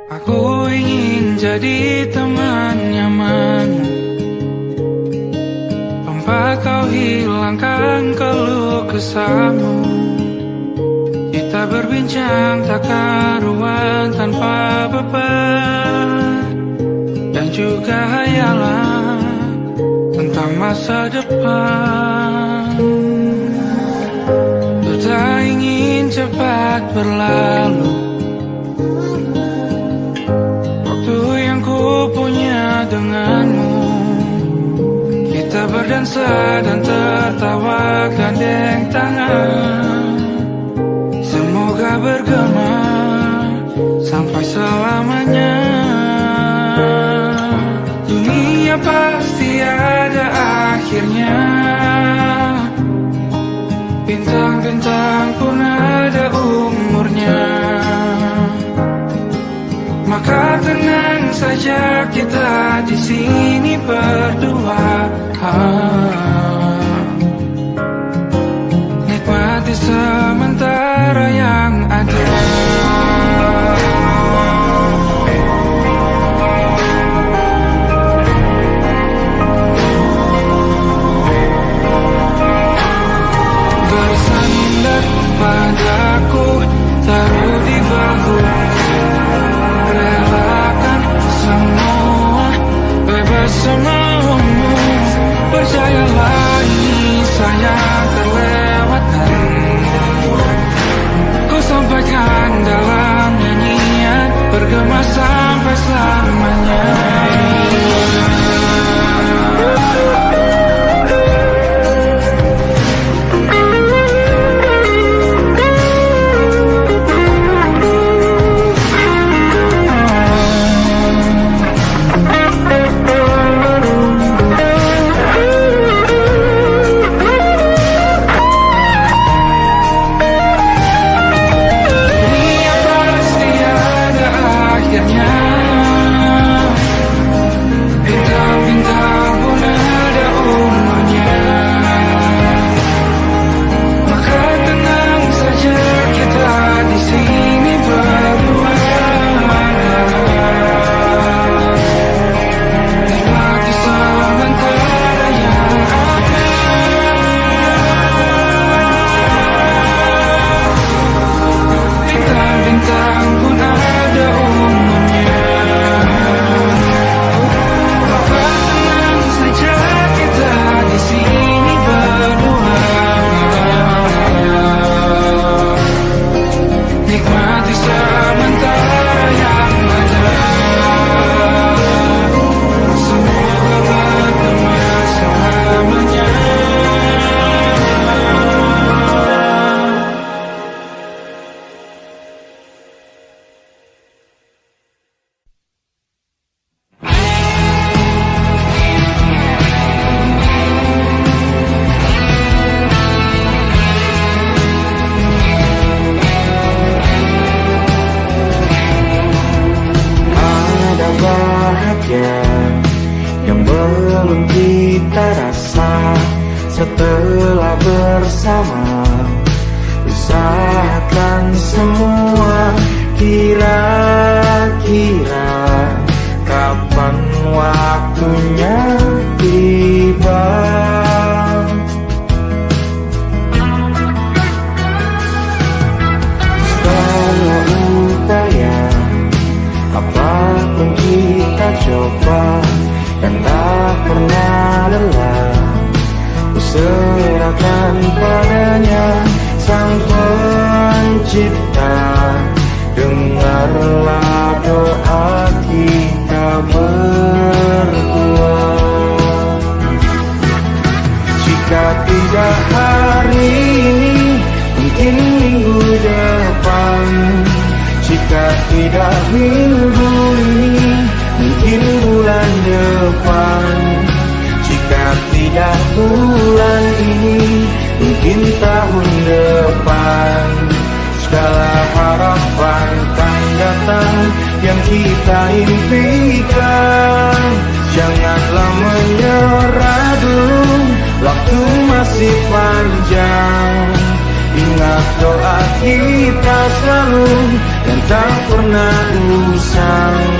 Aku ingin jadi teman nyaman, tempat kau hilangkan keluh kesahmu. Kita berbincang tak karuan tanpa beban, dan juga hayalan tentang masa depan. Ku tak ingin cepat berlalu waktu yang ku punya denganmu. Kita berdansa dan tertawa gandeng tangan, semoga bergema sampai selamanya. Dunia pasti ada akhirnya, bintang-bintang pun ada umurnya. Maka tenang saja kita di sini berdua, nikmati sementara yang ada. Bersandar padaku, taruh di bahu, relakan semua, bebas semaumu. Percayalah ini sayang terlewatkan, ku sampaikan dalam nyanyian, bergema sampai selamanya. Yang belum kita rasa setelah bersama, usahakan semua. Kira-kira kapan waktunya tiba? Setelah upaya apapun kita coba, dan tak pernah lelah, ku serahkan padanya Sang Pencipta. Dengarlah doa kita berdua. Jika tidak hari ini, mungkin minggu depan. Jika tidak minggu ini, mungkin bulan depan. Jika tidak bulan ini, mungkin tahun depan. Segala harapan kan datang yang kita impikan. Janganlah menyerah dulu, waktu masih panjang. Ingat doa kita selalu, dan tak pernah usang.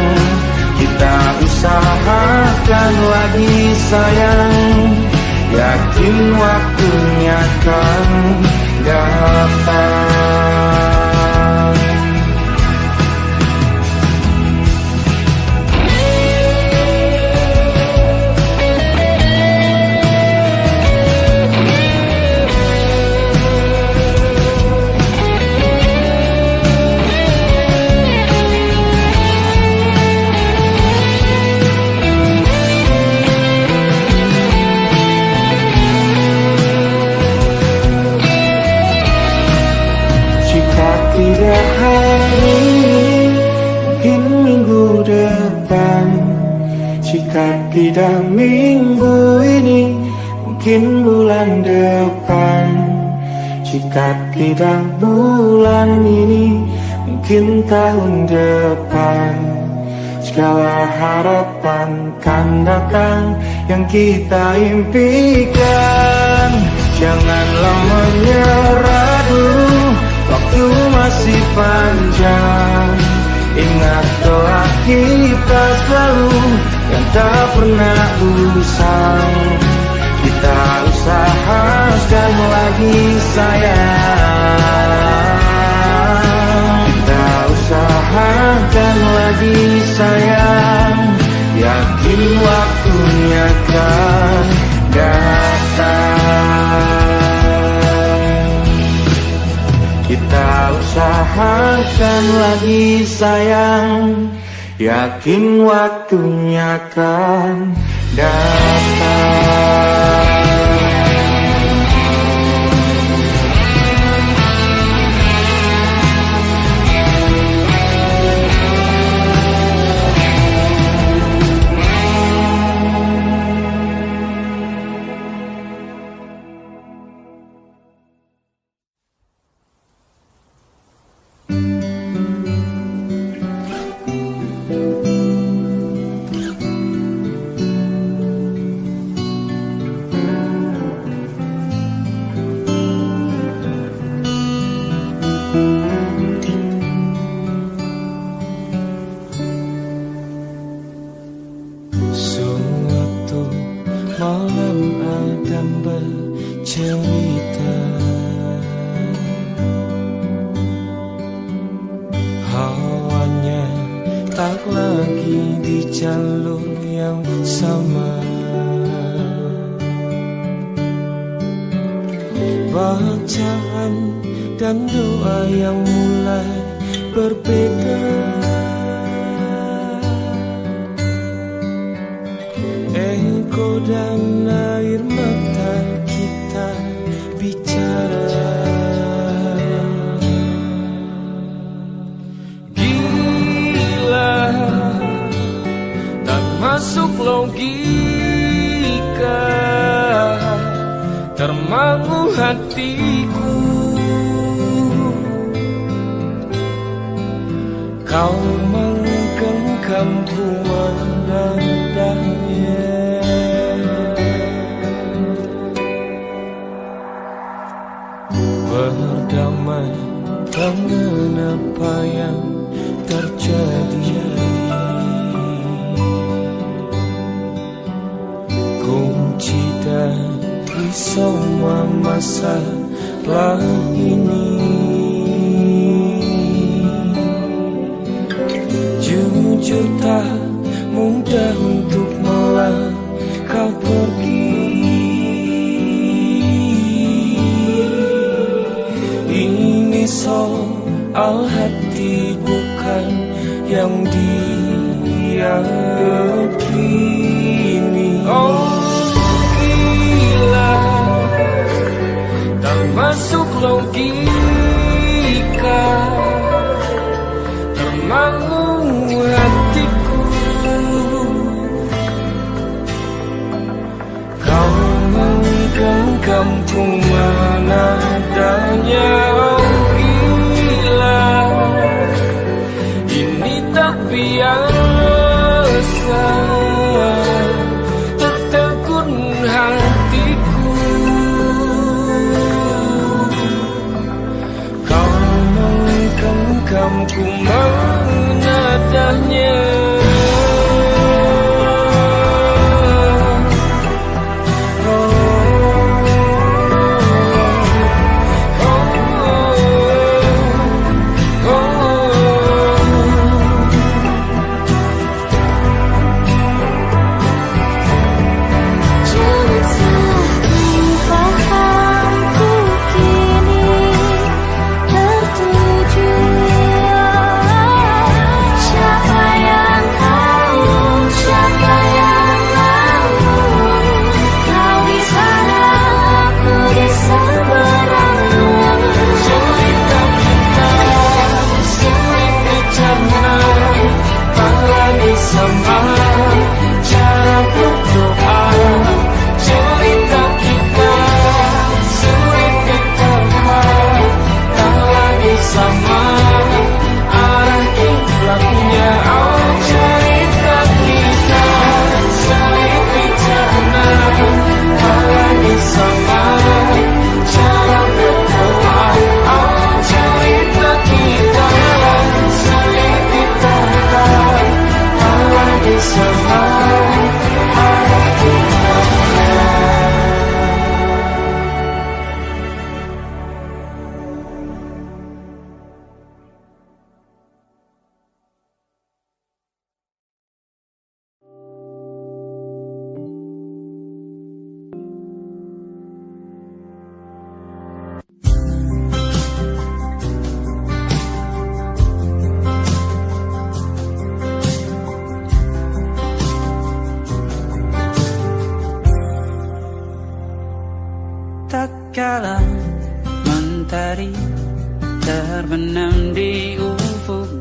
Kita usahakan lagi sayang, yakin waktunya kan datang. Tidak hari ini, mungkin minggu depan. Jika tidak minggu ini, mungkin bulan depan. Jika tidak bulan ini, mungkin tahun depan. Segala harapan kan datang yang kita impikan. Janganlah menyerah dulu, waktu masih panjang. Ingat doa kita selalu yang tak pernah usang. Kita usahakan lagi sayang. Kita usahakan lagi sayang, yakin waktunya kan datang. Kita usahakan lagi sayang, yakin waktunya kan datang. Ku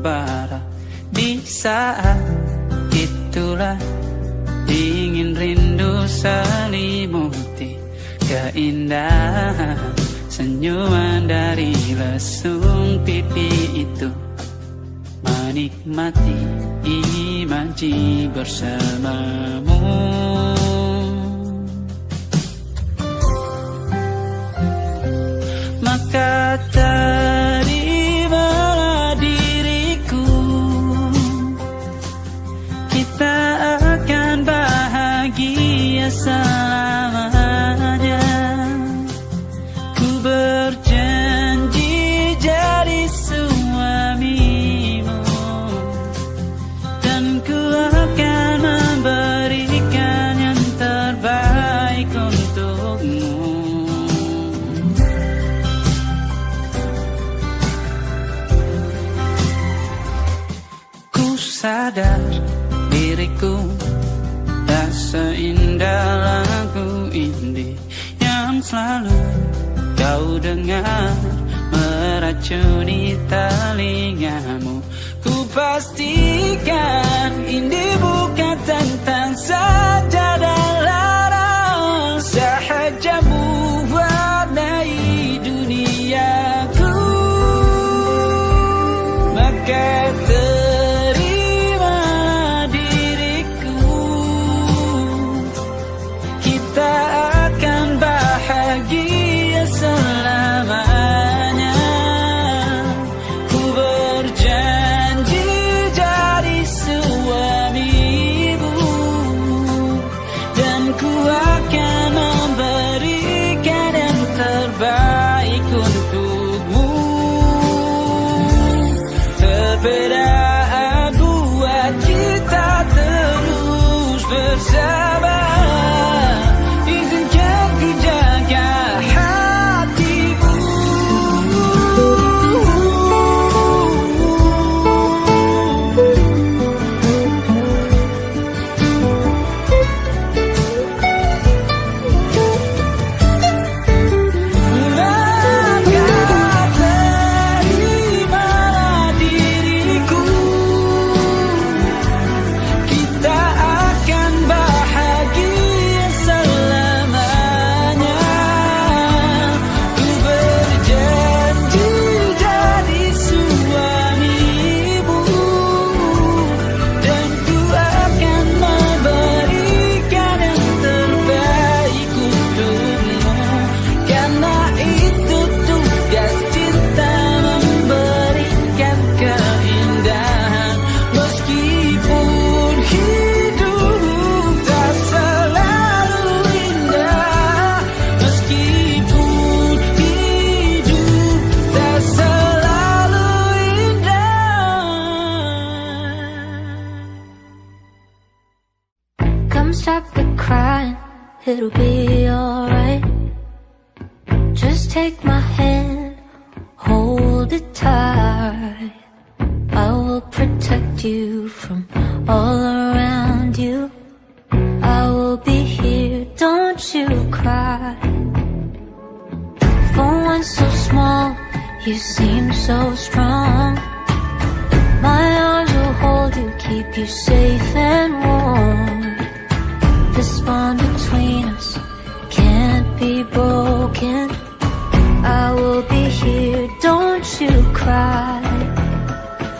membara. Di saat itulah dingin rindu selimuti keindahan senyuman dari lesung pipi itu. Menikmati imaji bersamamu. Maka terimalah diriku, kita akan bahagia selamanya. Ku berjanji jadi suamimu, dan ku akan memberikan yang terbaik untukmu. Sadar diriku tak seindah lagu indie yang selalu kau dengar meracuni telingamu. Ku pastikan indie bukan tentang sajadah larang, sahaja mewarnai duniaku. Maka bahagia selamanya. Ku berjanji jadi suamimu, dan ku akan memberikan yang terbaik untukmu. Perbedaan buat kita terus bersama. Stop the crying, it'll be alright. Just take my hand, hold it tight. I will protect you from all around you. I will be here, don't you cry. For one so small, you seem so strong. My arms will hold you, keep you safe and warm. This bond between us can't be broken. I will be here, don't you cry.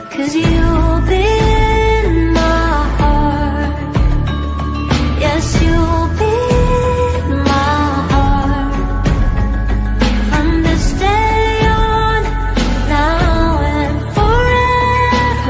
'Cause you'll be in my heart. Yes, you'll be in my heart. From this day on, now and forevermore.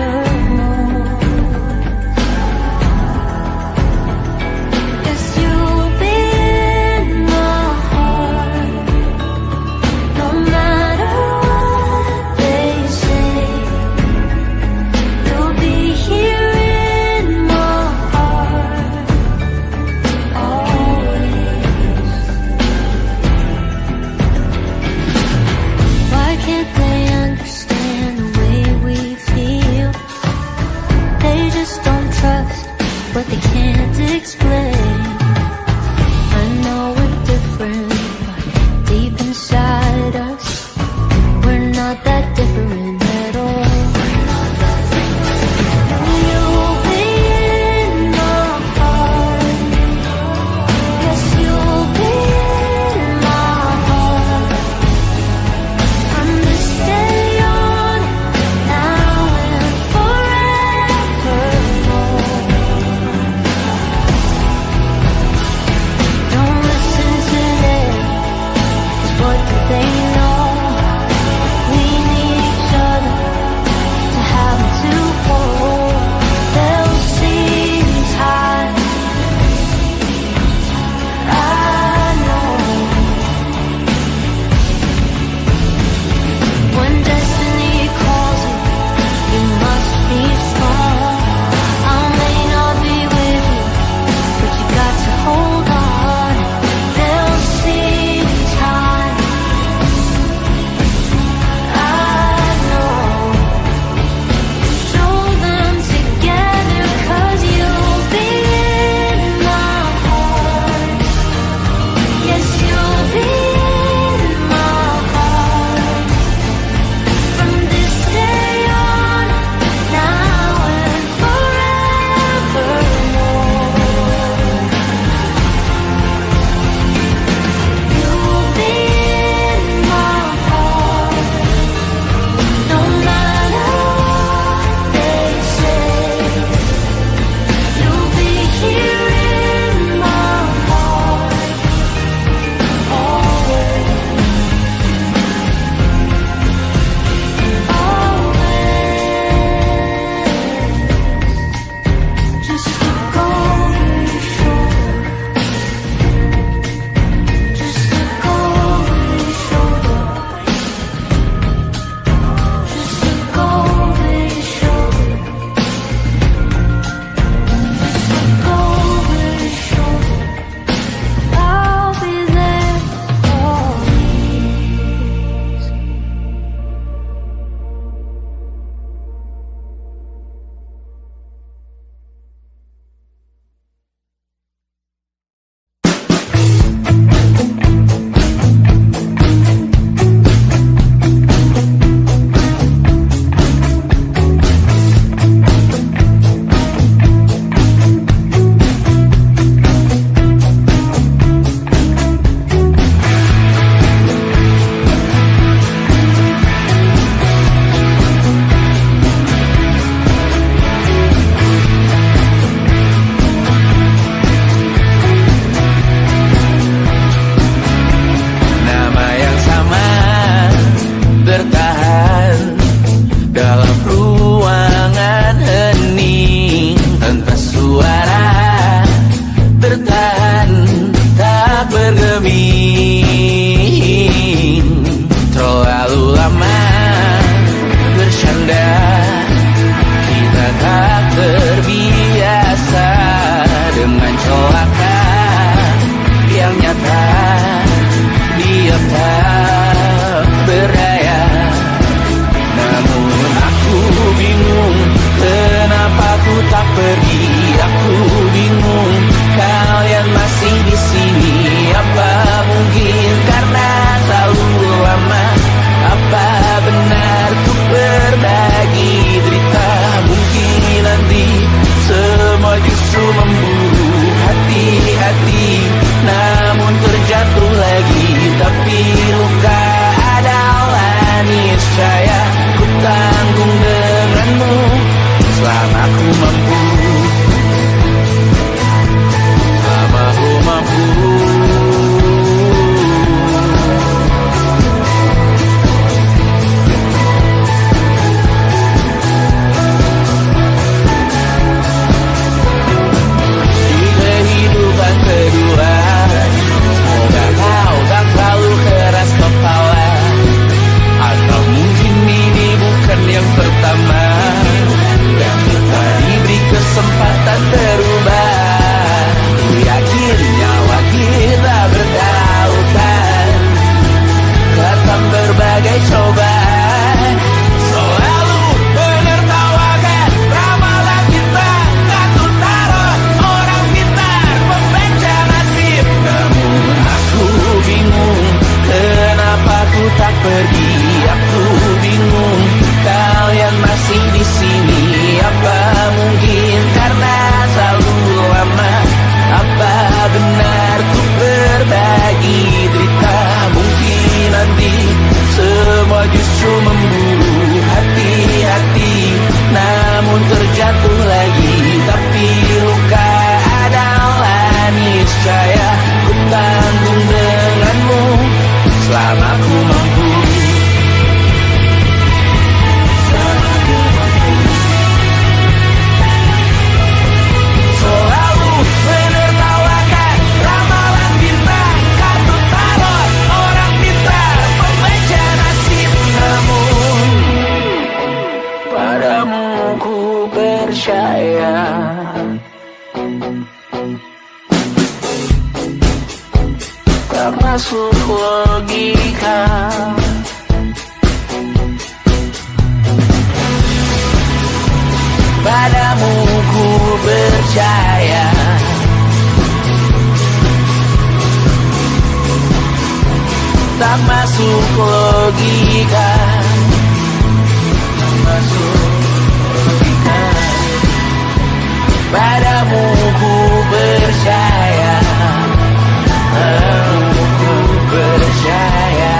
percaya. Tak masuk logika. Padamu ku percaya. Tak masuk logika. Tak masuk logika. Padamu ku percaya. Padamu ku percaya.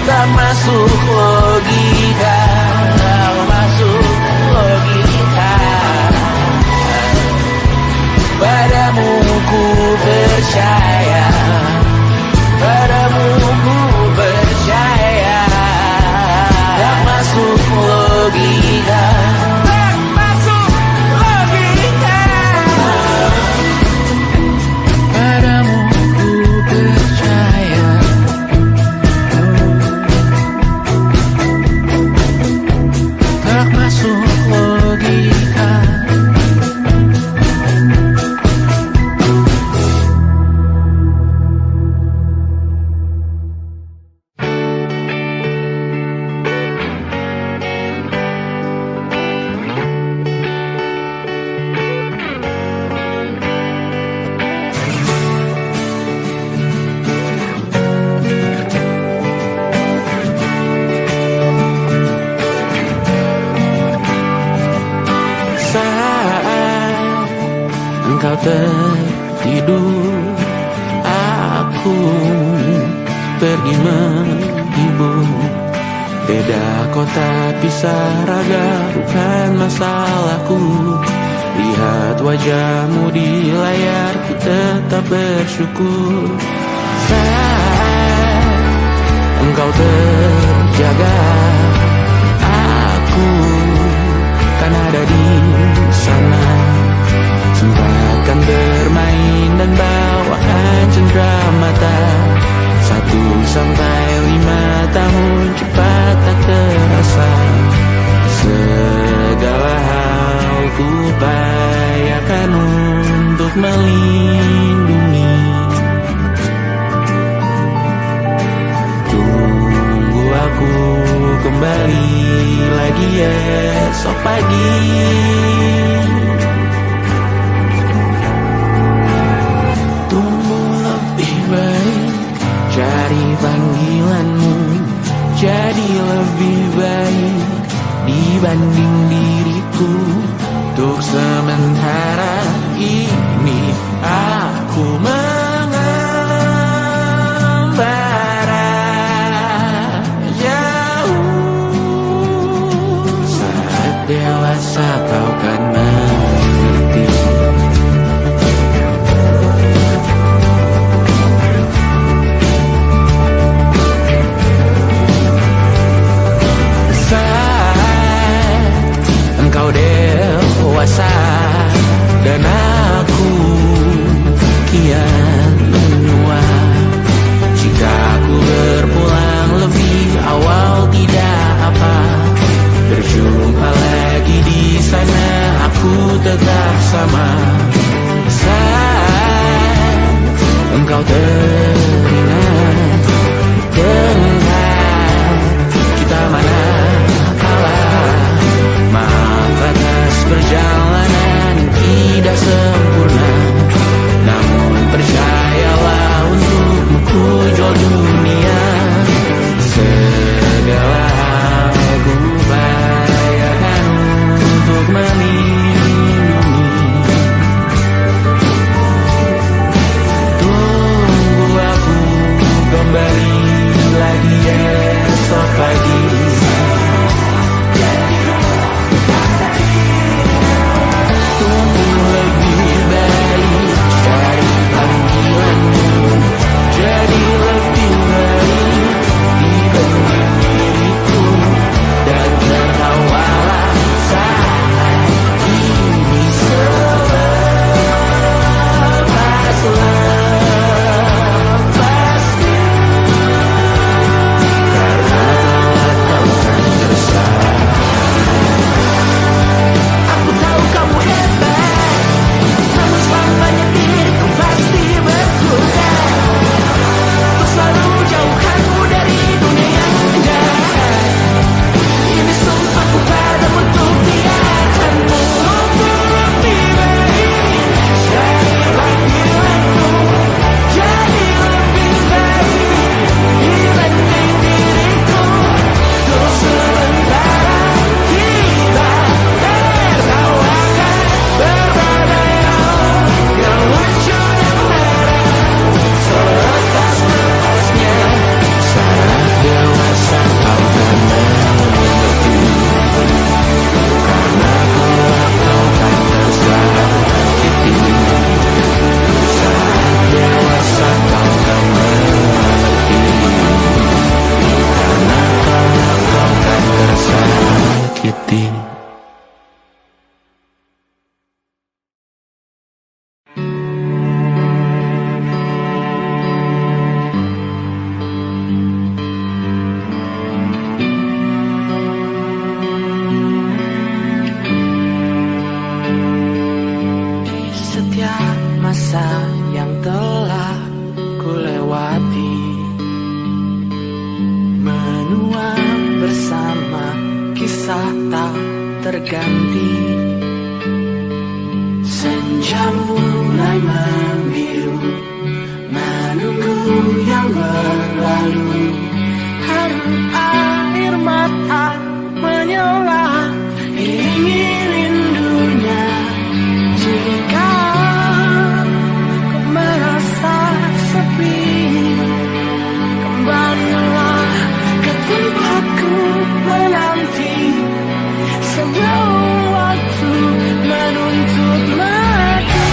Tak masuk logika. Tak masuk logika. Padamu ku percaya. Padamu ku percaya. Tak masuk logika. Tak masuk logika. Padamu ku percaya. Tak masuk logika. Engkau tertidur, aku pergi menghibur. Beda kota pisah raga bukan masalahku. Lihat wajahmu di layar, ku tetap bersyukur. Saat engkau terjaga, aku kan ada di sana. Sempatkan bermain dan bawakan cenderamata. 1-5 tahun cepat tak terasa. Segala hal ku upayakan untuk melindungi. Tunggu aku kembali lagi esok pagi. Cari panggilanmu jadi lebih baik dibanding diriku. Untuk sementara ini aku mengembara jauh. Saat dewasa kau kan mengerti. Engkau dewasa dan aku kian menua. Jika aku berpulang lebih awal tidak apa. Berjumpa lagi di sana, aku tetap sama. Saat engkau teringat tentang kita mana kalah. Maaf atas perjalanan tidak rasa tak terganti. Senja mulai membiru, menunggu yang berlalu. Harum air mata menyala, iringi rindunya. Jika kau merasa sepi, kembalilah ke tempatku menanti. Sebelum waktu menuntut mati.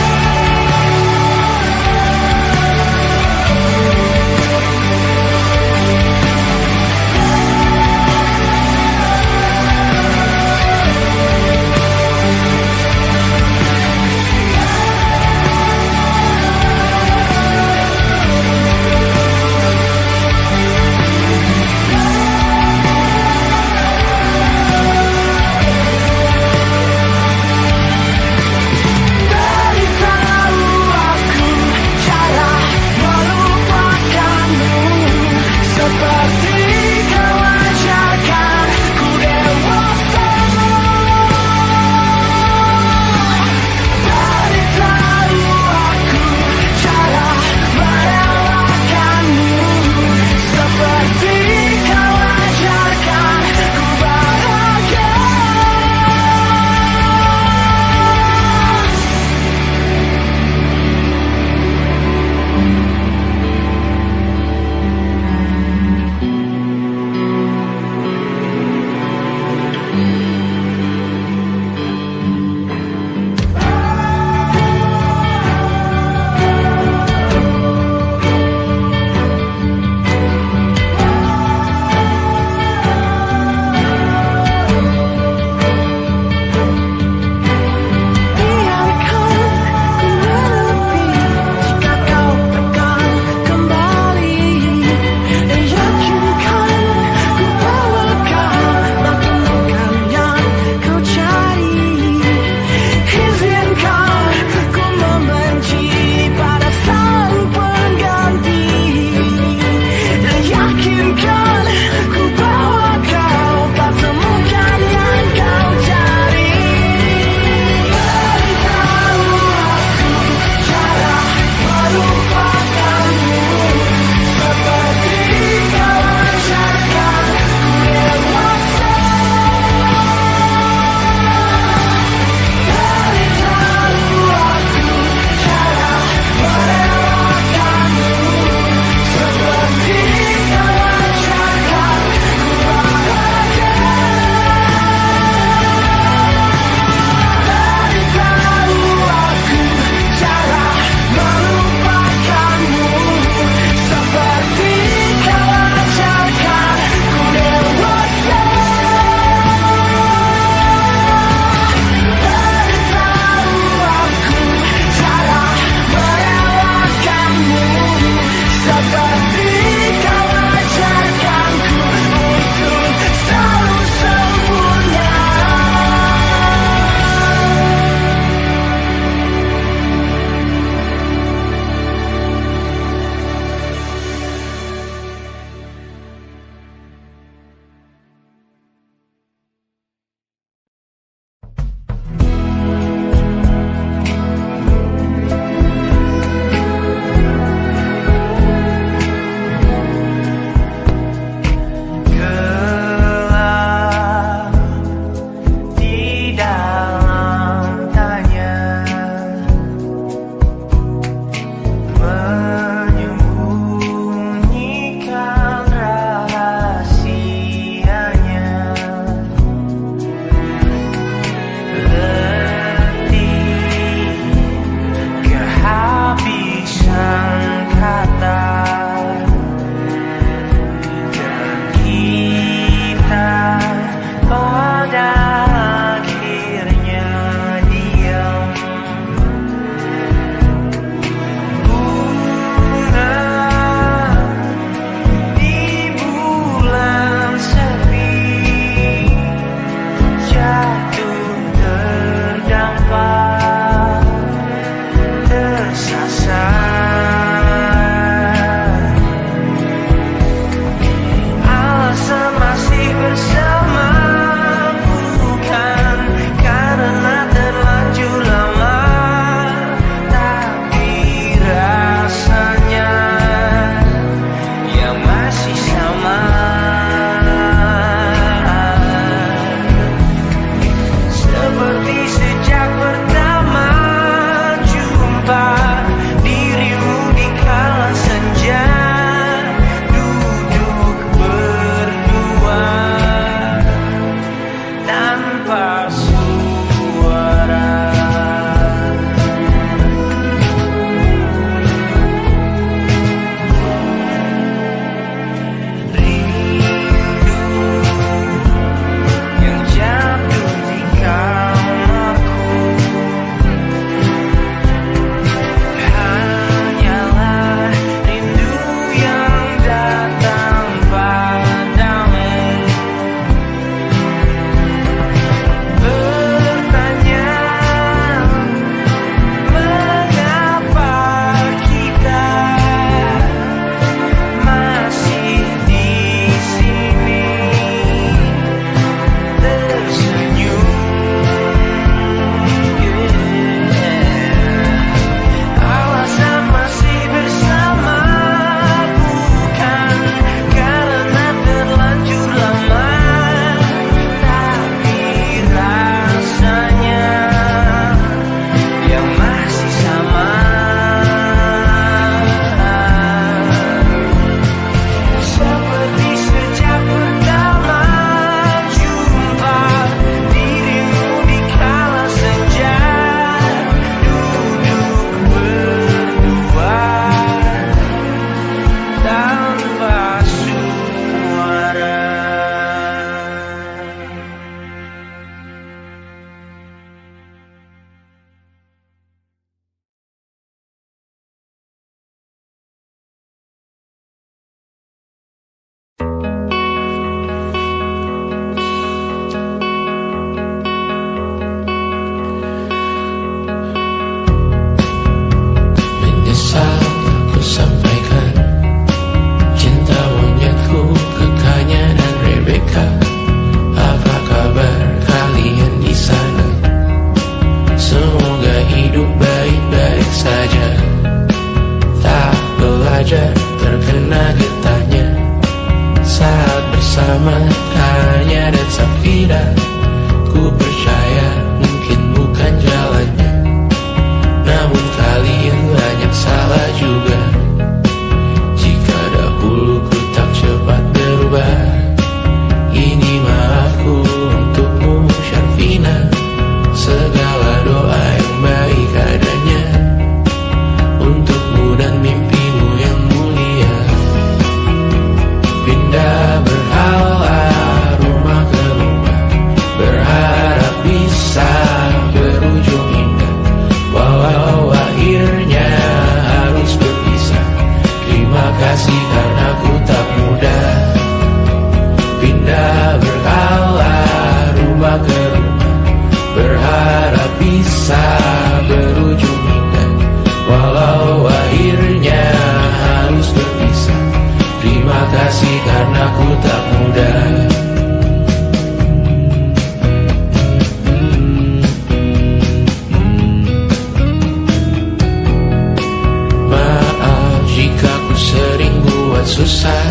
susah.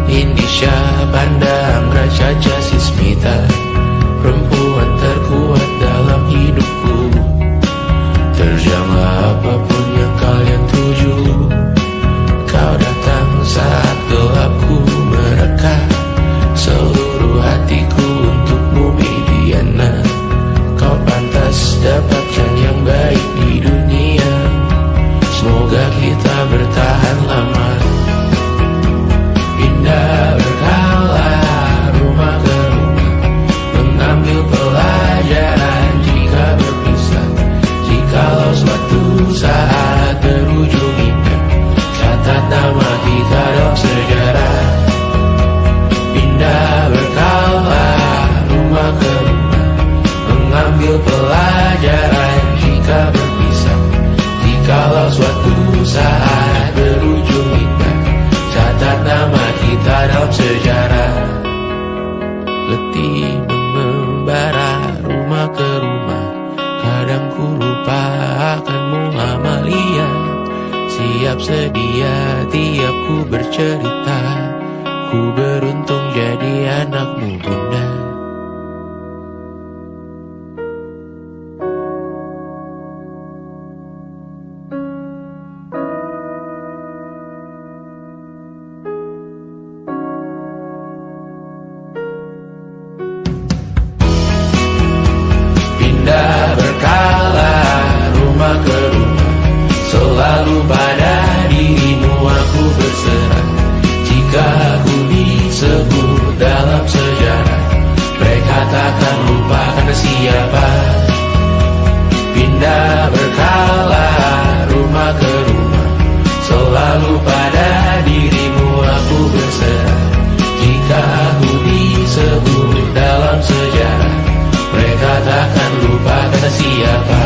Indonesia pandang Raja Jasismita, perempuan terkuat dalam hidupku. Terjanglah apapun yang kalian tuju. Kau datang saat gelapku mereka, seluruh hatiku untukmu Mediana. Kau pantas dapatkan yang baik di dunia. Semoga kita bertahan lama. Pindah berkala rumah ke rumah, mengambil pelajaran jika berpisah. Jikalau suatu saat berujung indah, catat nama kita dalam sejarah. Pindah berkala rumah ke rumah, mengambil pelajaran jika berpisah. Jikalau suatu saat berujung indah, catat nama kita dalam sejarah. Letih mengembara rumah ke rumah, kadang ku lupa akanmu Amalia. Siap sedia tiap ku bercerita, ku beruntung jadi anakmu bunda. Pindah berkala rumah ke rumah, selalu pada dirimu aku berserah. Jika aku disebut dalam sejarah, mereka takkan lupa karena siapa. Pindah berkala rumah ke rumah, selalu pada dirimu aku berserah. Jika aku disebut dalam sejarah, mereka takkan lupa kata siapa.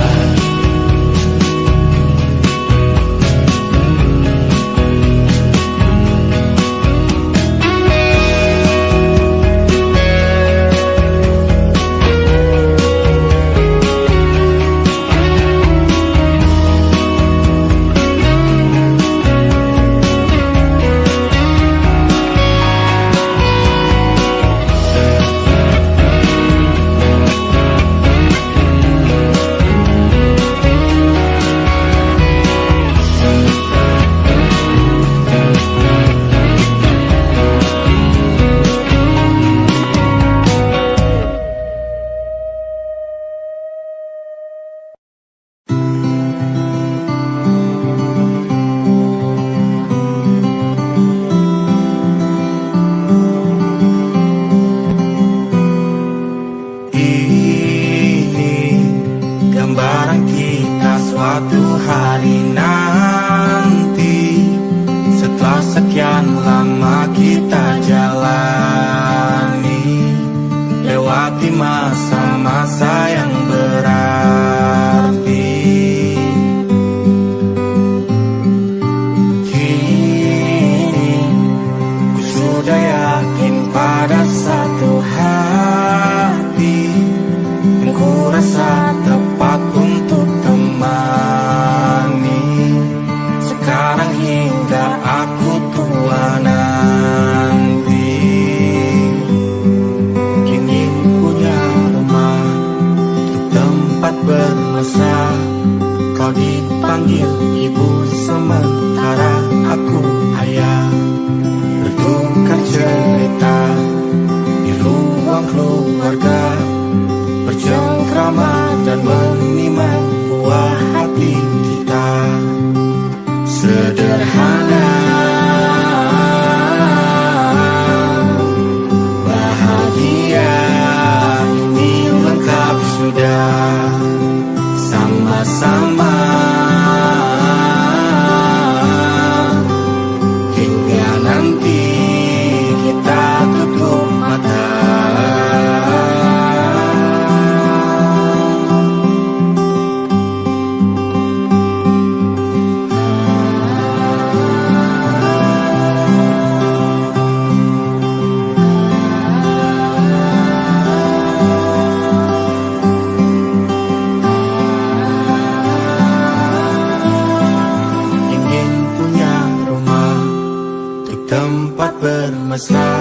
mesra.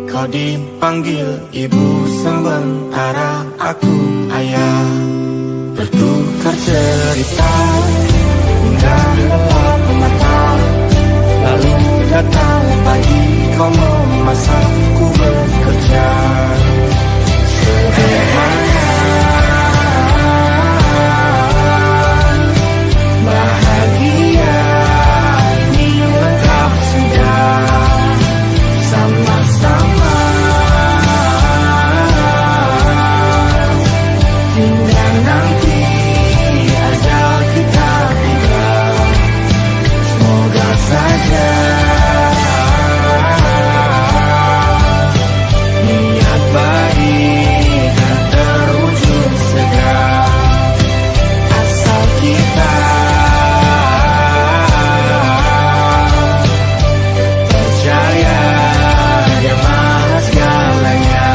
Kau dipanggil ibu, sementara aku ayah. Bertukar cerita hingga lelap mata. Lalu datang pagi, kau memasak, ku bekerja. Sederhana, bahagia ini lengkap sudah. Sama-sama hingga nanti ajal kita tiba. Semoga saja niat baik dan terwujud segera, asal kita percaya Dia Maha segalanya.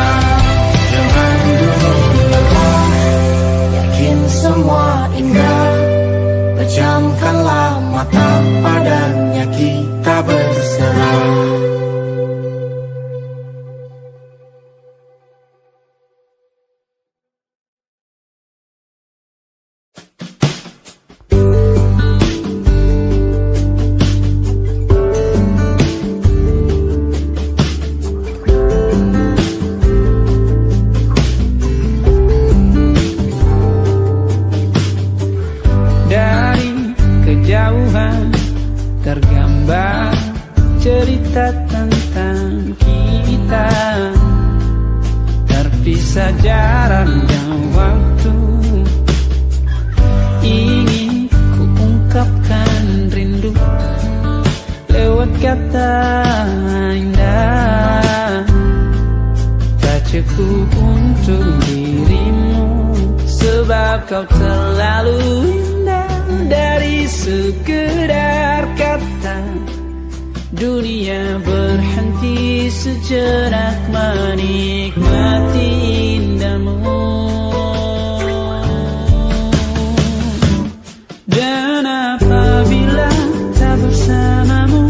Jangan dulu lelah, yakin semua indah. Pejamkanlah mata, padanya kita berserah. Dari kejauhan tergambar cerita tentang kita, terpisah jarak dan waktu. Ingin ku ungkapkan rindu lewat kata indah. Tak cukup untuk dirimu, sebab kau terlalu indah. Dari sekedar kata, dunia berhenti sejenak menikmati indahmu. Dan apabila tak bersamamu,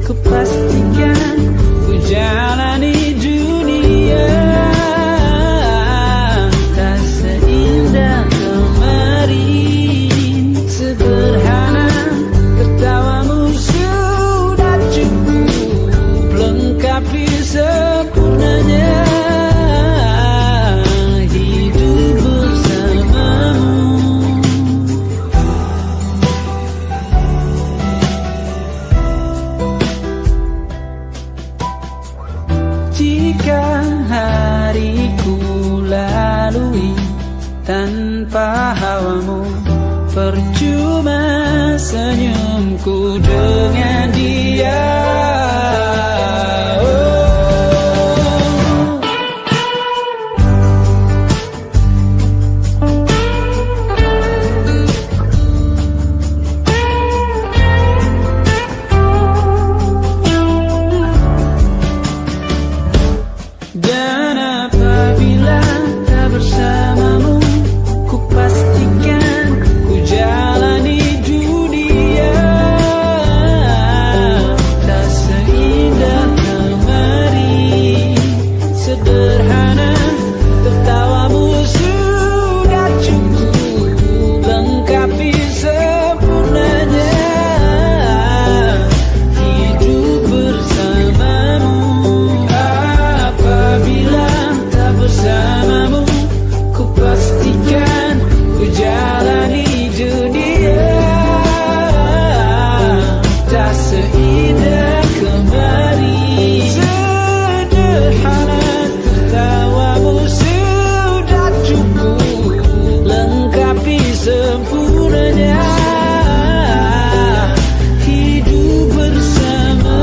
ku pastikan ku jalani dunia tak seindah kemarin. Sederhana, tertawamu sudah cukup lengkapi sempurnanya hidup bersamamu. Jika hariku lalui tanpa hawamu, percuma senyumku dengan dia. Dan apabila tak bersamamu, ku pastikan ku jalani dunia tak seindah kemarin. Sederhana, tertawamu sudah cukup lengkapi sempurnanya hidup bersamamu. Apabila tak bersamamu, ku pastikan ku jalani dunia tak seindah kemarin. Sederhana, tertawamu sudah cukup lengkapi sempurnanya hidup bersamamu.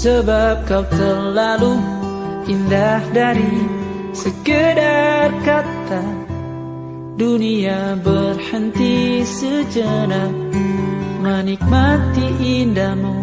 Sebab kau terlalu indah dari sekedar kata, dunia berhenti sejenak menikmati indahmu.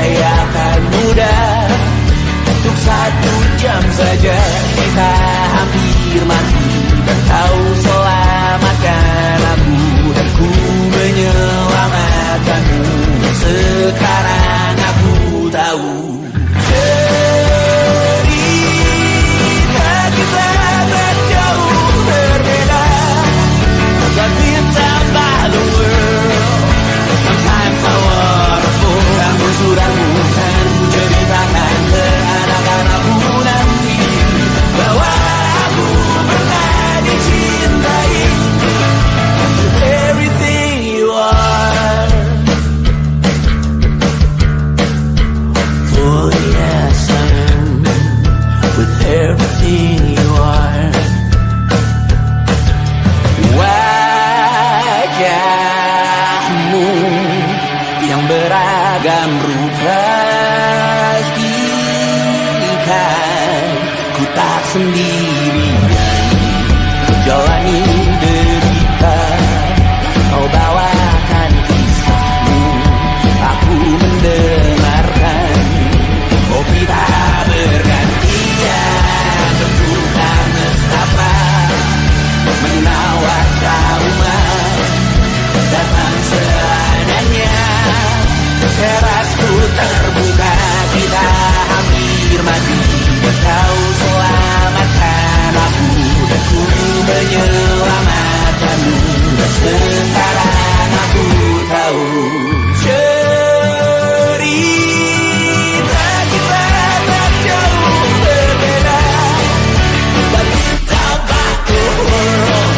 akan mudah. Untuk 1 jam saja kita hampir mati, dan kau selamatkan aku, dan ku menyelamatkanmu. Sekarang aku tahu cerita kita tak jauh berbeda, but inside the world sometimes I wanna fall. Kamu sudah bukan ceritakan ke anak-anakku nanti bahwa aku pernah dicintai. Everything you are, oh yes I am, with everything you are. Wajahmu yang beragam rupa pastikan ku tak sendirian jalani derita. Kau bawakan kisahmu, aku mendengarkan. Oh kita bergantian bertukar nestapa, menawar trauma datang seadanya. Terasku terbuka, kita hampir mati, kau selamatkan aku, dan ku menyelamatkanmu. Sekarang aku tahu cerita kita tak jauh berbeda, but it's about the world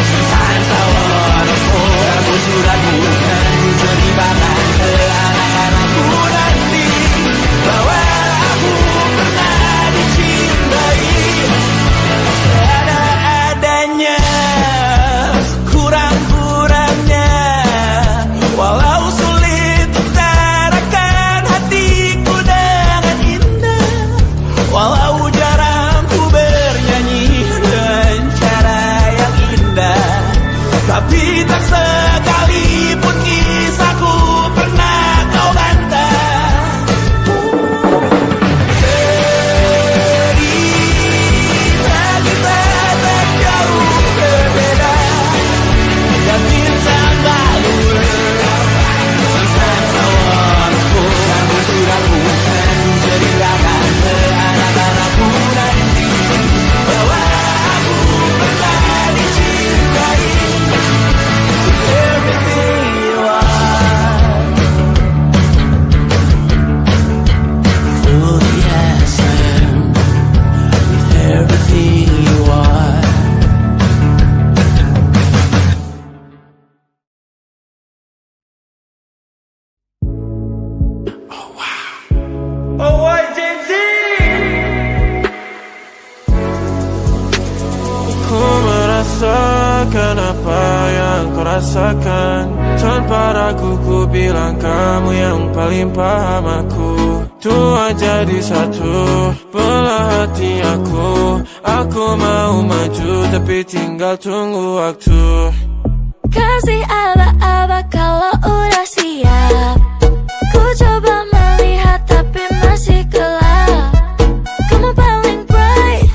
sometimes I wanna fall. Kamu sudah bukan ceritakan ke anak-anakku nanti bahwa aku pernah dicintai. Seada-adanya, kurang-kurangnya, walau sulit utarakan hatiku dengan indah, walau jarang ku bernyanyi dengan cara yang indah, tapi tak sekalipun kisahku pernah kau bantah. Cerita kita tak jauh berbeda, dan bintang lalu sometimes I wanna fall. Kamu sudah bukan ceritakan ke anak-anakku nanti bahwa aku pernah dicintai. Everything you are, oh yes I am, with everything you are. Ku merasakan apa yang kau rasakan. Tanpa ragu ku bilang kamu yang paling paham aku. Tua jadi satu, belah hati aku. Aku mau maju tapi tinggal tunggu waktu. Kasih aba-aba kalau udah siap. Ku coba melihat tapi masih gelap. Kamu paling bright,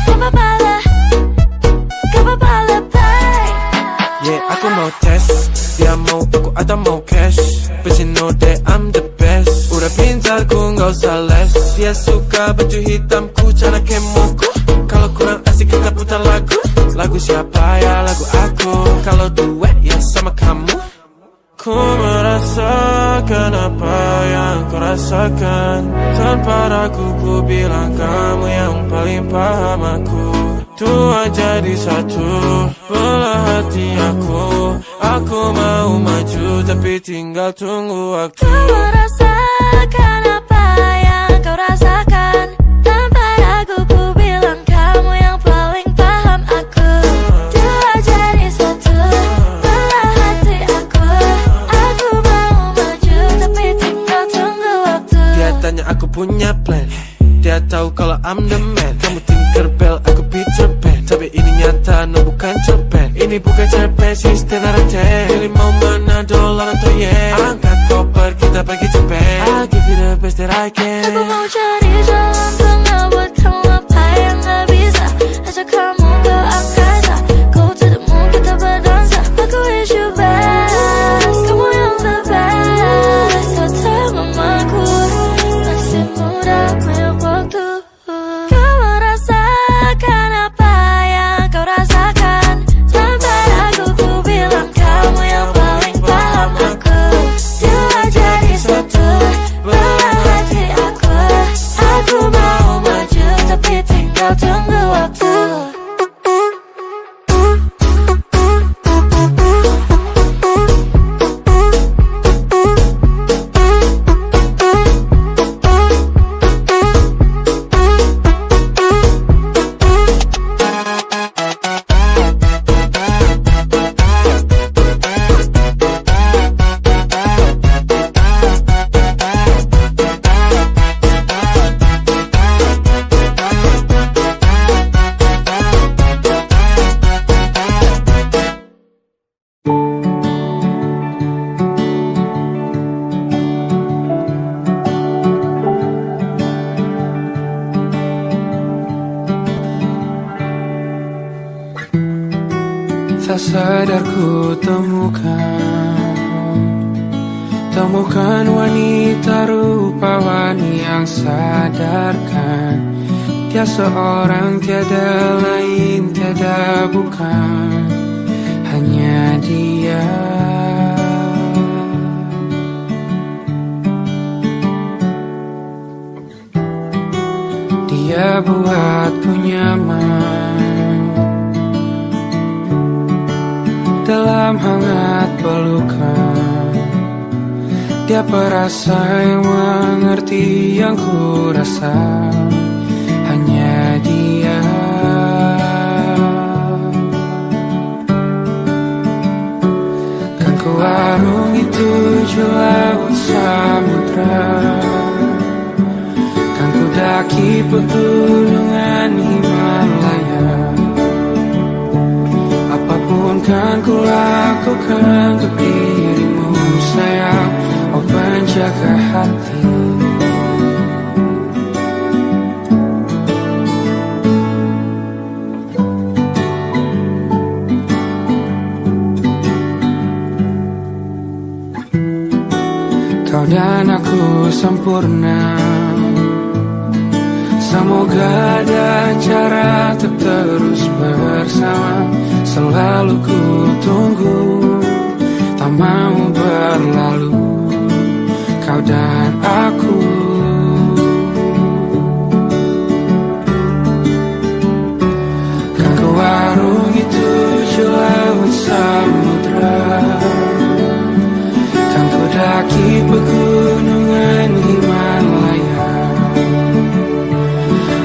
gak apa-apa lah, gak apa-apa lebay. Yeah, aku mau tes, dia mau aku atau mau cash. But you know that I'm the best. Udah pintar ku gak usah les. Dia suka baju hitamku, cara kemoku. Kalau kurang asik kita putar lagu. Lagu siapa ya? Lagu aku. Kalau duet ya sama kamu. Ku merasakan apa yang kau rasakan. Tanpa ragu ku bilang kamu yang paling paham aku. Tua jadi satu, belah hati aku. Aku mau maju tapi tinggal tunggu waktu. Kau merasakan apa yang kau rasakan. Tanpa ragu ku bilang kamu yang paling paham aku. Dua jadi satu, belah hati aku. Aku mau maju tapi tinggal tunggu waktu. Dia tanya aku punya plan. Dia tahu kalau I'm the man. Kamu Tinkerbell, aku Peter Pan. Tapi ini nyata, no bukan cerpen. Ini bukan cerpen, sistem narate. Pilih mau mana, dolar atau yen. Angkat koper, kita pergi Japan. I'll give you best that I can. Aku mau cari jalan tengah buat kamu apa yang gak bisa. Ajak kamu ke angkasa, go to the moon kita berdansa. Aku wish you best, kamu yang the best. Kata mamaku, masih muda banyak waktu. Kau merasakan apa yang kau rasakan. Sampai aku bilang kamu yang paling paham aku. Dia jadi satu belah hati aku. Aku mau maju tapi tinggal tunggu waktu. Tak sadar ku temukan wanita rupawan yang sadarkan. Dia seorang tiada lain, tiada bukan, hanya dia. Dia buatku nyaman dalam hangat pelukan. Dia perasa yang mengerti yang ku rasa, hanya dia. Kan ku arungi 7 laut samudra, kan ku daki pegunungan Himalaya. Apapun kan ku lakukan untuk dirimu sayang, oh penjaga hati. Kau dan aku sempurna, semoga ada cara untuk terus bersama. Selalu ku tunggu, tak mau berlalu, kau dan aku. Kan ku arungi 7 laut samudra, kan ku daki pegunungan Himalaya.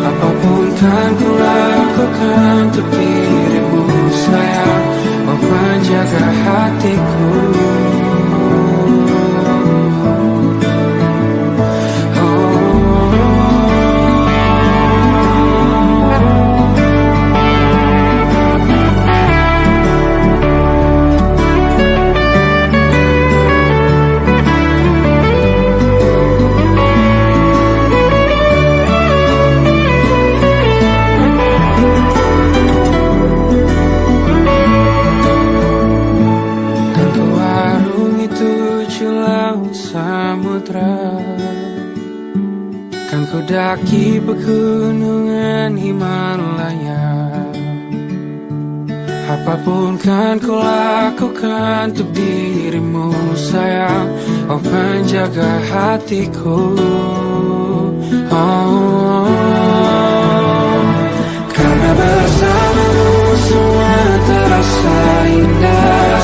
Apapun kan ku lakukan untuk dirimu sayang, oh penjaga hatiku. Kan ku daki pegunungan Himalaya. Apapun kan ku lakukan untuk dirimu sayang, oh penjaga hatiku. Oh, karena bersamamu semua terasa indah.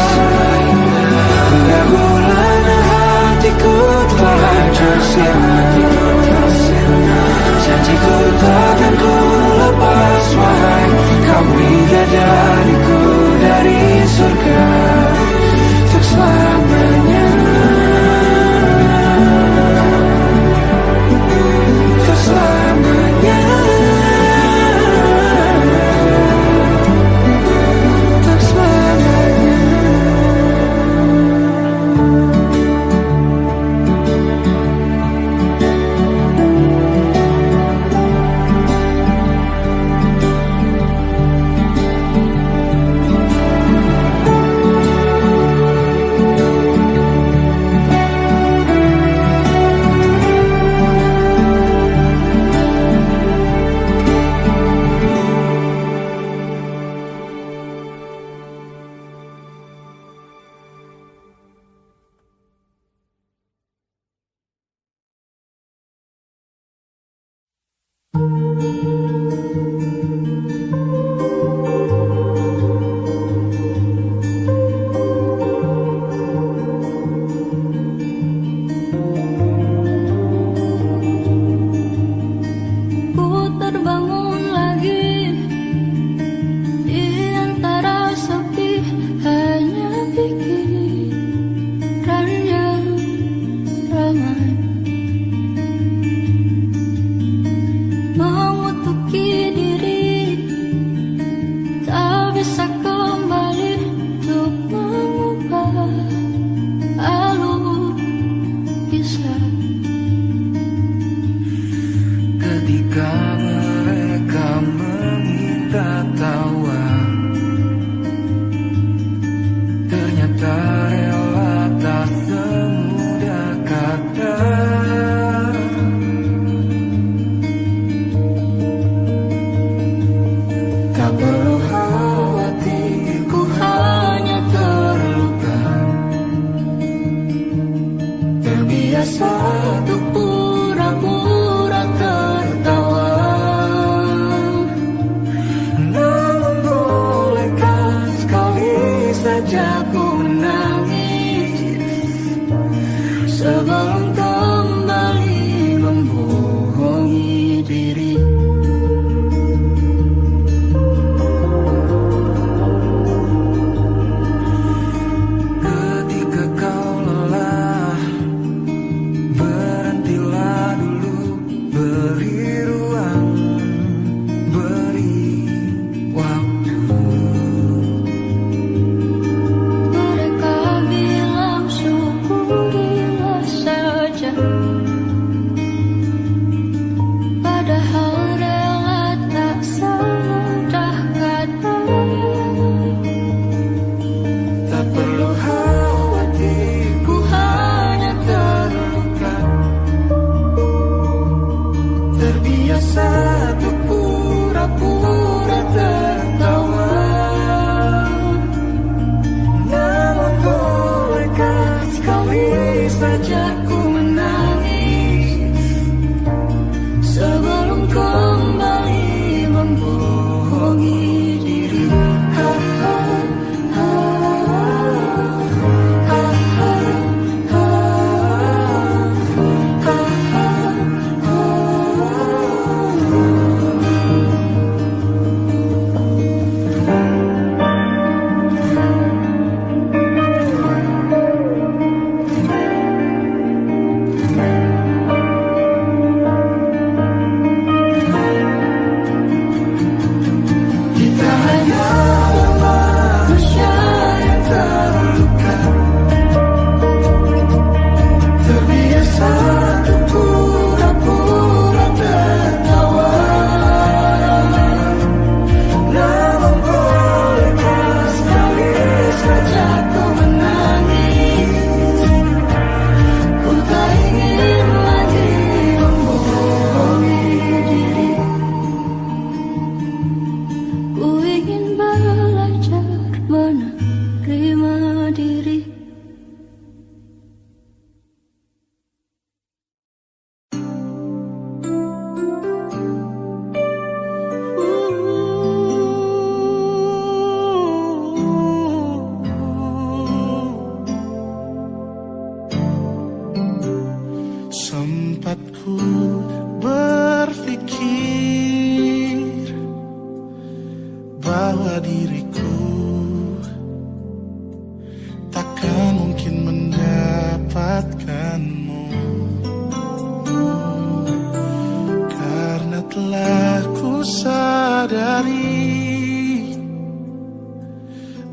Pergaulan hatiku telah tersirat. Janjiku takkan ku lepas wahai kau bidadariku dari surga untuk selamanya, untuk selamanya, untuk selamanya.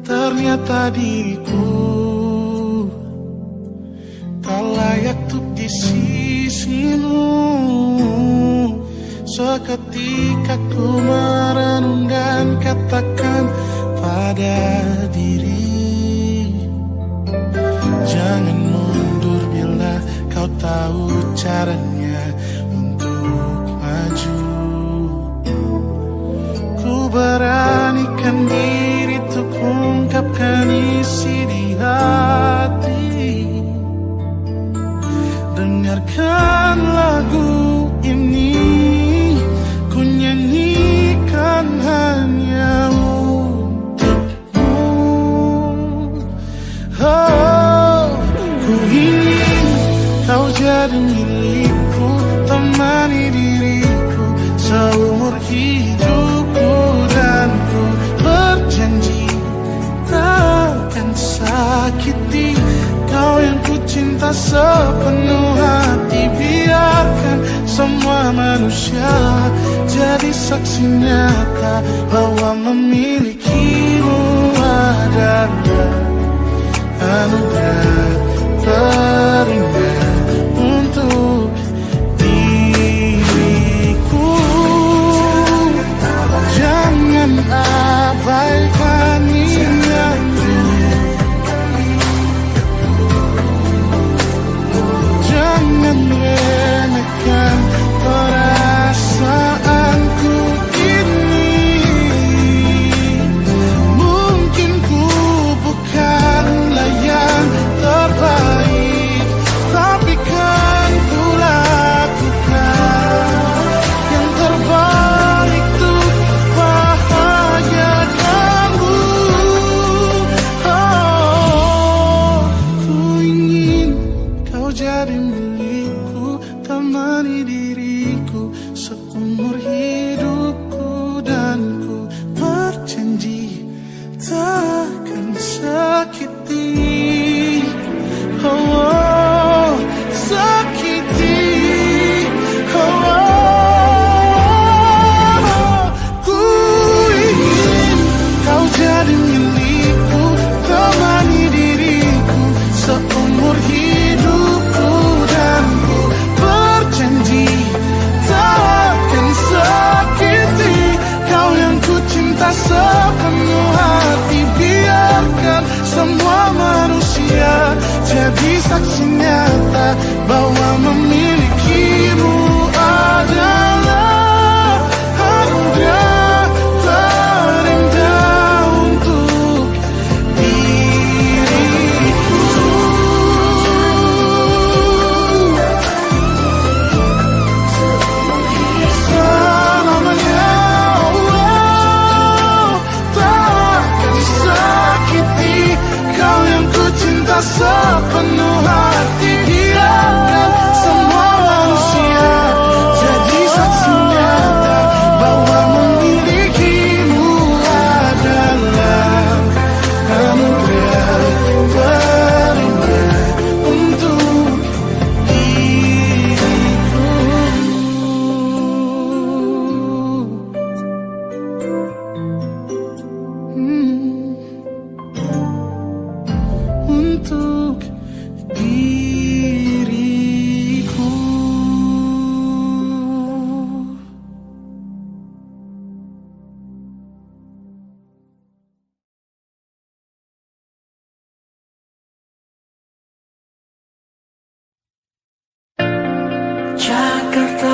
Ternyata diriku tak layak untuk di sisimu. Seketika ku merenung dan katakan pada diri, jangan mundur bila kau tahu caranya untuk maju. Ku beranikan diri untuk ungkapkan isi di hati. Dengarkan lagu ini, ku semua manusia jadi saksi nyata bahwa memilikimu adalah anugerah terindah untuk diriku. Jangan abaikan ingatku, jangan remehkan perasaanku ini. Mungkin ku bukanlah yang terbaik, tapi kan ku lakukan yang terbaik untuk bahagiakanmu. Oh, ku ingin kau jadi milikku, temani diriku seumur hidupku, dan ku berjanji takkan sakiti, oh, sakiti, oh. Ku ingin kau jadi milikku, temani diriku seumur hidupku, dan ku berjanji takkan sakiti kau yang ku cinta sepenuh hati. Biarkan semua manusia jadi saksi nyata bahwa memilikimu adalah anugerah terindah untuk diriku. Selamanya, oh, takkan sakiti kau yang ku cinta sepenuh hati. Biarkan semua manusia jadi saksi nyata bahwa memilikimu adalah anugerah terindah untuk diriku. Untuk diriku. Jakarta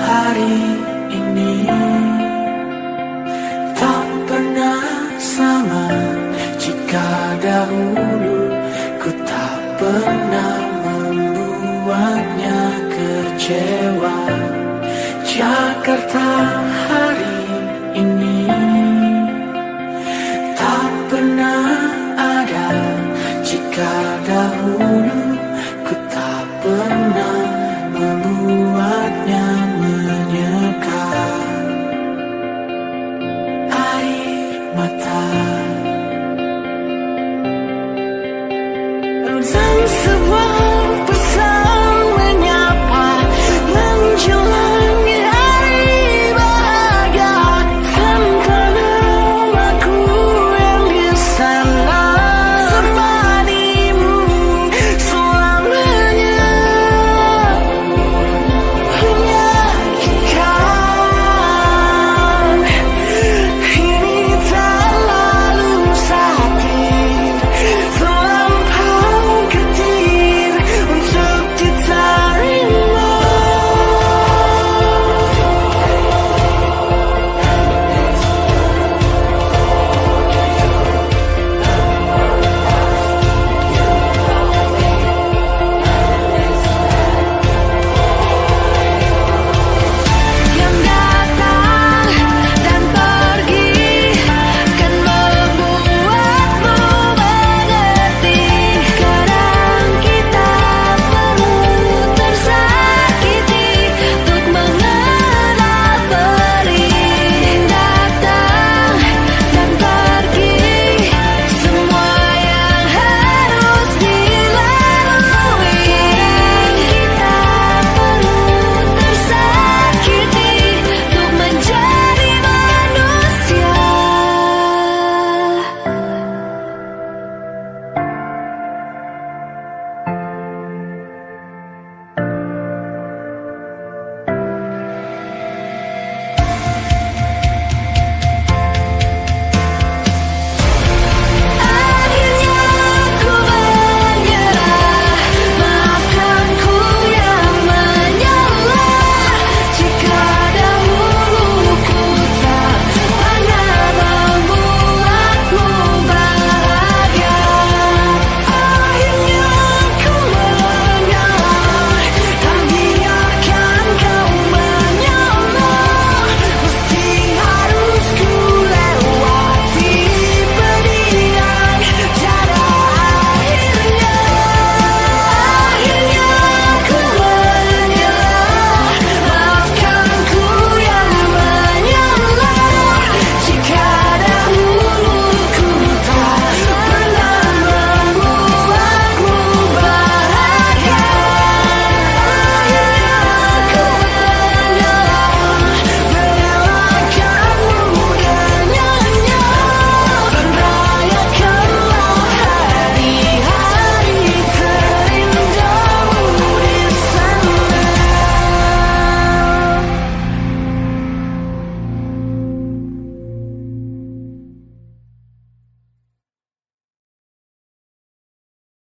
hari ini tak pernah sama. Jika dahulu ku tak pernah membuatnya kecewa. Jakarta hari